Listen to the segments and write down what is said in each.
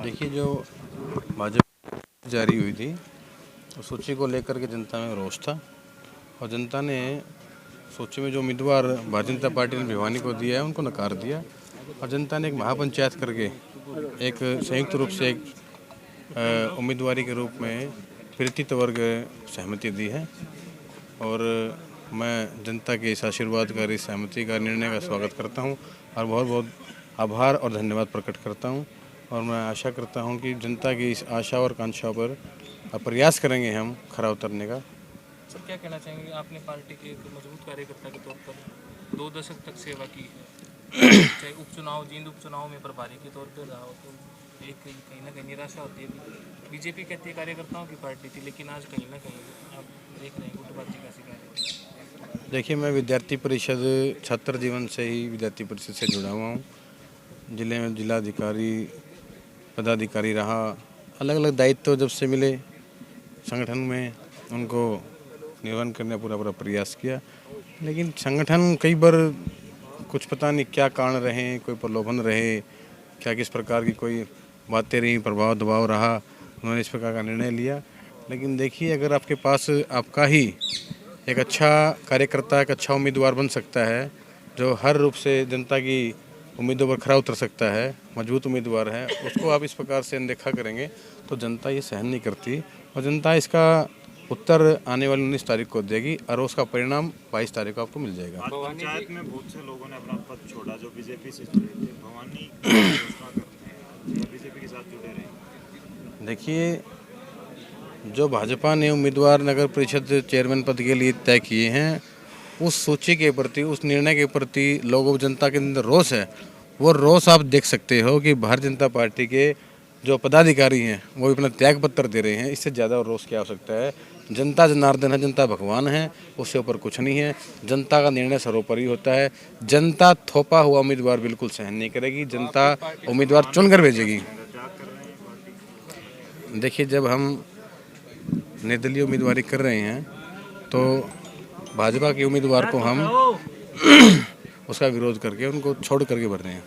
देखिए, जो भाजपा जारी हुई थी उस सूची को लेकर के जनता में रोष था और जनता ने सूची में जो उम्मीदवार भारतीय जनता पार्टी ने भिवानी को दिया है उनको नकार दिया और जनता ने एक महापंचायत करके एक संयुक्त रूप से एक उम्मीदवारी के रूप में तृतीय वर्ग सहमति दी है। और मैं जनता के इस आशीर्वाद का, इस सहमति का, निर्णय का स्वागत करता हूं और बहुत बहुत आभार और धन्यवाद प्रकट करता हूं। और मैं आशा करता हूं कि जनता की इस आशा और आकांक्षाओं पर प्रयास करेंगे हम खरा उतरने का। सर, क्या कहना चाहेंगे? आपने पार्टी के एक मजबूत कार्यकर्ता के तौर पर 2 दशक तक सेवा की है, चाहे उपचुनाव, जींद उपचुनाव में प्रभारी के तौर पर रहा हो, तो एक कहीं ना कहीं निराशा होती है। बीजेपी कहती है कार्यकर्ताओं की पार्टी थी, लेकिन आज कहीं ना कहीं आप देख रहे हैं गुटबाजी का शिकार है। देखिए, मैं विद्यार्थी परिषद छात्र जीवन से ही विद्यार्थी परिषद से जुड़ा हुआ हूँ। जिले में जिलाधिकारी, पदाधिकारी रहा, अलग अलग दायित्व जब से मिले संगठन में उनको निर्वहन करने का पूरा प्रयास किया। लेकिन संगठन कई बार कुछ पता नहीं क्या कारण रहे, कोई प्रलोभन रहे, क्या किस प्रकार की कोई बातें रही, प्रभाव दबाव रहा, उन्होंने इस प्रकार का निर्णय लिया। लेकिन देखिए, अगर आपके पास आपका ही एक अच्छा कार्यकर्ता, एक अच्छा उम्मीदवार बन सकता है जो हर रूप से जनता की उम्मीदों पर खरा उतर सकता है, मजबूत उम्मीदवार है, उसको आप इस प्रकार से अनदेखा करेंगे तो जनता ये सहन नहीं करती और जनता इसका उत्तर आने वाली 19 तारीख को देगी और उसका परिणाम 22 तारीख को आपको मिल जाएगा। पंचायत में बहुत से लोगों ने अपना पद छोड़ा जो बीजेपी से जुड़े थे। भवानी बीजेपी के साथ जुड़े रहे। देखिए, जो भाजपा ने उम्मीदवार नगर परिषद चेयरमैन पद के लिए तय किए हैं, उस सूची के प्रति, उस निर्णय के प्रति लोगों, जनता के अंदर रोष है। वो रोष आप देख सकते हो कि भारतीय जनता पार्टी के जो पदाधिकारी हैं वो अपना त्याग पत्र दे रहे हैं। इससे ज़्यादा रोष क्या हो सकता है? जनता जनार्दन है, जनता भगवान है, उससे ऊपर कुछ नहीं है। जनता का निर्णय सर्वोपरि होता है। जनता थोपा हुआ उम्मीदवार बिल्कुल सहन नहीं करेगी, जनता उम्मीदवार चुनकर भेजेगी। देखिए, जब हम निर्दलीय उम्मीदवारी कर रहे हैं तो भाजपा के उम्मीदवार को हम उसका विरोध करके उनको छोड़ करके बढ़ रहे हैं।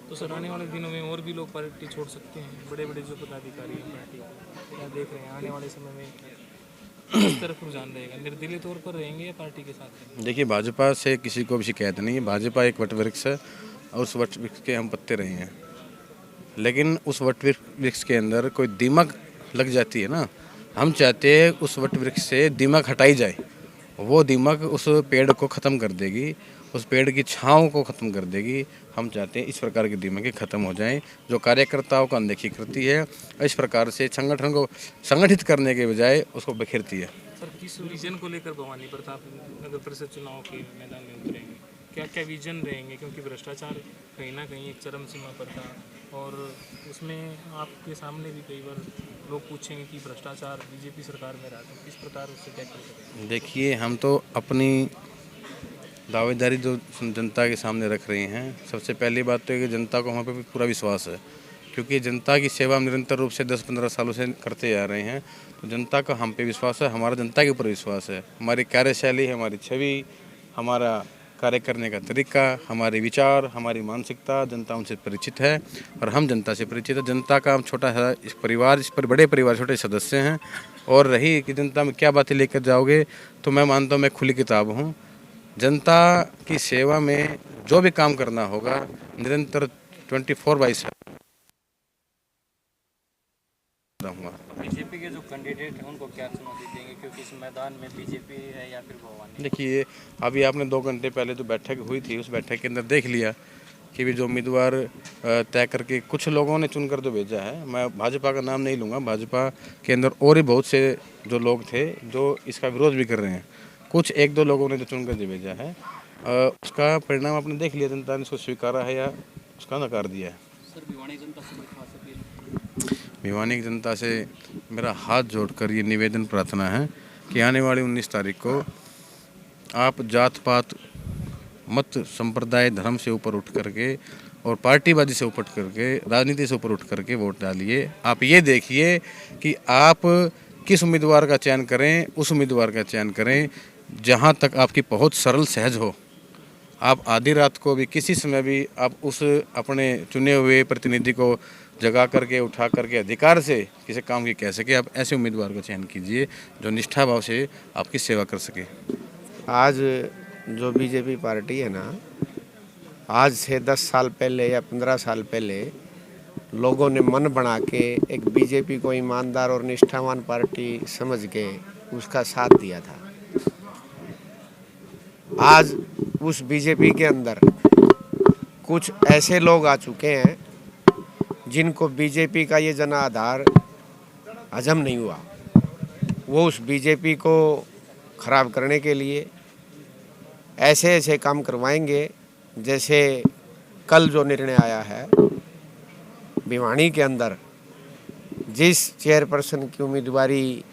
तो सर, आने वाले दिनों में और भी लोग पार्टी छोड़ सकते हैं, बड़े बड़े जो पदाधिकारी हैं पार्टी के, क्या देख रहे हैं आने वाले समय में किस तरफ रुझान रहेगा? निर्दलीय तौर पर रहेंगे या पार्टी के साथ? देखिए, भाजपा से किसी को भी शिकायत नहीं है। भाजपा एक वट वृक्ष है और उस वट वृक्ष के हम पत्ते रहे हैं। लेकिन उस वट वृक्ष के अंदर कोई दीमक लग जाती है ना, हम चाहते हैं उस वट वृक्ष से दीमक हटाई जाए। वो दीमक उस पेड़ को ख़त्म कर देगी, उस पेड़ की छाँव को ख़त्म कर देगी। हम चाहते हैं इस प्रकार की दीमकें ख़त्म हो जाएं जो कार्यकर्ताओं का अनदेखी करती है, इस प्रकार से संगठन को संगठित करने के बजाय उसको बिखेरती है। सर, किस विजन को लेकर भवानी प्रताप नगर परिषद चुनाव के मैदान में उतरेंगे? क्या क्या विजन रहेंगे? क्योंकि भ्रष्टाचार कहीं ना कहीं एक चरम सीमा पर था और उसमें आपके सामने भी कई बार लोग पूछेंगे कि भ्रष्टाचार बीजेपी सरकार में रहा, तो किस प्रकार उससे टैकल करेंगे? देखिए, हम तो अपनी दावेदारी जो जनता के सामने रख रहे हैं, सबसे पहली बात तो है कि जनता को हम पे पूरा विश्वास है, क्योंकि जनता की सेवा हम निरंतर रूप से 10-15 सालों से करते आ रहे हैं। तो जनता का हम पे विश्वास है, हमारा जनता के ऊपर विश्वास है। हमारी कार्यशैली, हमारी छवि, हमारा कार्य करने का तरीका, हमारे विचार, हमारी मानसिकता जनता उनसे परिचित है और हम जनता से परिचित है। जनता का हम छोटा सा इस परिवार, इस पर बड़े परिवार छोटे सदस्य हैं। और रही कि जनता में क्या बातें लेकर जाओगे, तो मैं मानता हूँ मैं खुली किताब हूँ। जनता की सेवा में जो भी काम करना होगा निरंतर 24/7 रहूँगा। बीजेपी के जो कैंडिडेट हैं उनको क्या चुनौती देंगे, क्योंकि इस मैदान में बीजेपी है या फिर भवानी? देखिए, अभी आपने 2 घंटे पहले जो बैठक हुई थी उस बैठक के अंदर देख लिया कि भी जो उम्मीदवार तय करके कुछ लोगों ने चुनकर जो भेजा है, मैं भाजपा का नाम नहीं लूँगा, भाजपा के अंदर और भी बहुत से जो लोग थे जो इसका विरोध भी कर रहे हैं। कुछ 1-2 लोगों ने जो चुनकर जो भेजा है उसका परिणाम आपने देख लिया, जनता ने उसको स्वीकारा है या उसका नकार दिया है। सर, भिवानी जनता से खास अपील? भिवानी की जनता से मेरा हाथ जोड़कर ये निवेदन प्रार्थना है कि आने वाली 19 तारीख को आप जात पात, मत, संप्रदाय, धर्म से ऊपर उठ करके और पार्टीबाजी से ऊपर करके, राजनीति से ऊपर उठ करके वोट डालिए। आप ये देखिए कि आप किस उम्मीदवार का चयन करें, उस उम्मीदवार का चयन करें जहां तक आपकी पहुंच सरल सहज हो। आप आधी रात को भी किसी समय भी आप उस अपने चुने हुए प्रतिनिधि को जगा करके उठा करके अधिकार से किसी काम की कह सके। आप ऐसे उम्मीदवार का चयन कीजिए जो निष्ठा भाव से आपकी सेवा कर सके। आज जो बीजेपी पार्टी है ना, आज से 10 साल पहले या 15 साल पहले लोगों ने मन बना के एक बीजेपी को ईमानदार और निष्ठावान पार्टी समझ के उसका साथ दिया था। आज उस बीजेपी के अंदर कुछ ऐसे लोग आ चुके हैं जिनको बीजेपी का ये जन आधार हजम नहीं हुआ। वो उस बीजेपी को खराब करने के लिए ऐसे ऐसे काम करवाएंगे। जैसे कल जो निर्णय आया है भिवानी के अंदर, जिस चेयरपर्सन की उम्मीदवारी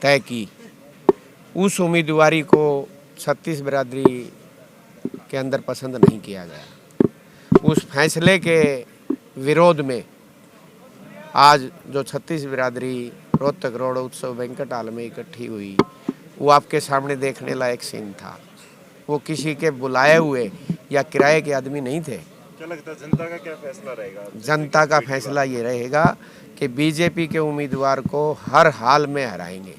तय की, उस उम्मीदवारी को छत्तीस बिरादरी के अंदर पसंद नहीं किया गया। उस फैसले के विरोध में आज जो छत्तीस बिरादरी रोहतक रोड उत्सव बैंक्वेट हॉल में इकट्ठी हुई, वो आपके सामने देखने लायक सीन था। वो किसी के बुलाए हुए या किराए के आदमी नहीं थे। क्या लगता है जनता का क्या फैसला रहेगा? जनता का फैसला ये रहेगा कि बीजेपी के उम्मीदवार को हर हाल में हराएंगे।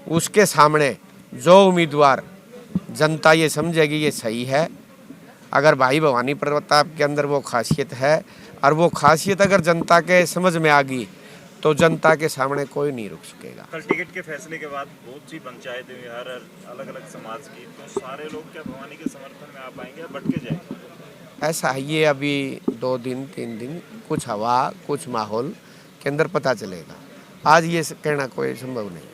उसके सामने जो उम्मीदवार जनता ये समझेगी ये सही है, अगर भाई भवानी प्रताप के अंदर वो खासियत है और वो खासियत अगर जनता के समझ में आ गई तो जनता के सामने कोई नहीं रुक सकेगा। कल टिकट के फैसले के बाद बहुत सी पंचायतें हुई, हर अलग अलग समाज की, तो सारे लोग क्या भवानी के समर्थन में आ पाएंगे या भटके जाएंगे? ऐसा है, ये अभी 2 दिन 3 दिन कुछ हवा कुछ माहौल के अंदर पता चलेगा। आज ये कहना कोई संभव नहीं।